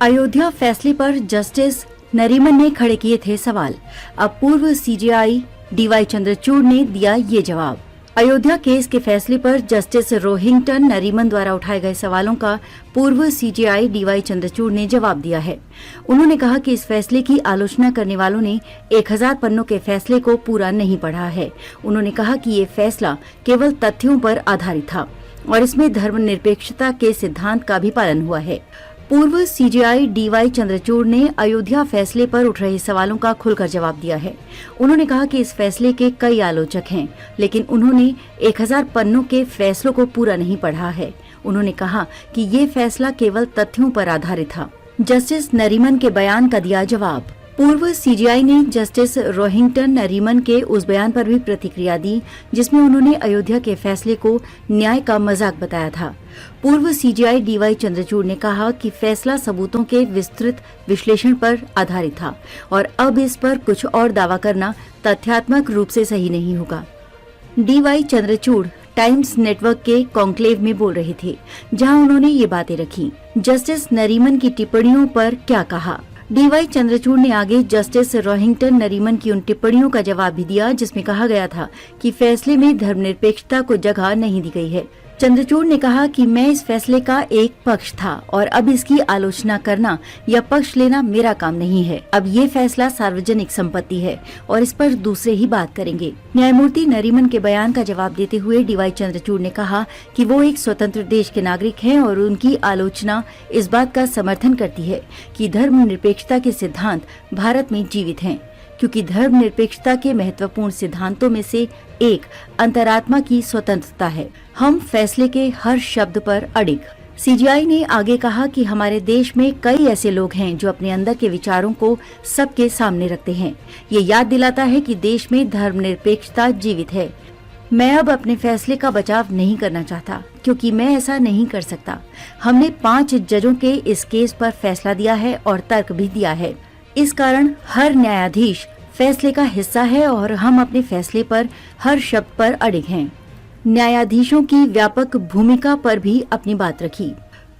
अयोध्या फैसले पर जस्टिस नरीमन ने खड़े किए थे सवाल। अब पूर्व सीजेआई डीवाई चंद्रचूड़ ने दिया ये जवाब। अयोध्या केस के फैसले पर जस्टिस रोहिंग्टन नरीमन द्वारा उठाए गए सवालों का पूर्व सीजेआई डीवाई चंद्रचूड़ ने जवाब दिया है। उन्होंने कहा कि इस फैसले की आलोचना करने वालों ने 1000 पन्नों के फैसले को पूरा नहीं पढ़ा है। उन्होंने कहा कि ये फैसला केवल तथ्यों पर आधारित था और इसमें धर्मनिरपेक्षता के सिद्धांत का भी पालन हुआ है। पूर्व सीजेआई डीवाई चंद्रचूड़ ने अयोध्या फैसले पर उठ रहे सवालों का खुलकर जवाब दिया है। उन्होंने कहा कि इस फैसले के कई आलोचक हैं, लेकिन उन्होंने 1000 पन्नों के फैसलों को पूरा नहीं पढ़ा है। उन्होंने कहा कि ये फैसला केवल तथ्यों पर आधारित था। जस्टिस नरीमन के बयान का दिया जवाब। पूर्व सीजेआई ने जस्टिस रोहिंग्टन नरीमन के उस बयान पर भी प्रतिक्रिया दी जिसमें उन्होंने अयोध्या के फैसले को न्याय का मजाक बताया था। पूर्व सीजेआई डीवाई चंद्रचूड़ ने कहा कि फैसला सबूतों के विस्तृत विश्लेषण पर आधारित था और अब इस पर कुछ और दावा करना तथ्यात्मक रूप से सही नहीं होगा। डीवाई चंद्रचूड़ टाइम्स नेटवर्क के कॉन्क्लेव में बोल रहे थे, जहां उन्होंने ये बातें रखी। जस्टिस नरीमन की टिप्पणियों पर क्या कहा? डीवाई चंद्रचूड़ ने आगे जस्टिस रोहिंग्टन नरीमन की उन टिप्पणियों का जवाब भी दिया जिसमें कहा गया था कि फैसले में धर्मनिरपेक्षता को जगह नहीं दी गई है। चंद्रचूड़ ने कहा कि मैं इस फैसले का एक पक्ष था और अब इसकी आलोचना करना या पक्ष लेना मेरा काम नहीं है। अब ये फैसला सार्वजनिक संपत्ति है और इस पर दूसरे ही बात करेंगे। न्यायमूर्ति नरीमन के बयान का जवाब देते हुए डीवाई चंद्रचूड़ ने कहा कि वो एक स्वतंत्र देश के नागरिक हैं और उनकी आलोचना इस बात का समर्थन करती है कि धर्मनिरपेक्षता के सिद्धांत भारत में जीवित हैं, क्योंकि धर्मनिरपेक्षता के महत्वपूर्ण सिद्धांतों में से एक अंतरात्मा की स्वतंत्रता है। हम फैसले के हर शब्द पर अडिग। सीजेआई ने आगे कहा कि हमारे देश में कई ऐसे लोग हैं जो अपने अंदर के विचारों को सबके सामने रखते हैं। ये याद दिलाता है कि देश में धर्मनिरपेक्षता जीवित है। मैं अब अपने फैसले का बचाव नहीं करना चाहता, क्योंकि मैं ऐसा नहीं कर सकता। हमने 5 जजों के इस केस पर फैसला दिया है और तर्क भी दिया है। इस कारण हर न्यायाधीश फैसले का हिस्सा है और हम अपने फैसले पर हर शब्द पर अडिग हैं। न्यायाधीशों की व्यापक भूमिका पर भी अपनी बात रखी।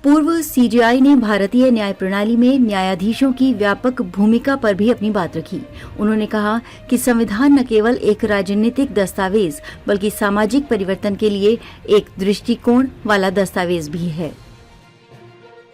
पूर्व सीजेआई ने भारतीय न्याय प्रणाली में न्यायाधीशों की व्यापक भूमिका पर भी अपनी बात रखी। उन्होंने कहा कि संविधान न केवल एक राजनीतिक दस्तावेज बल्कि सामाजिक परिवर्तन के लिए एक दृष्टिकोण वाला दस्तावेज भी है।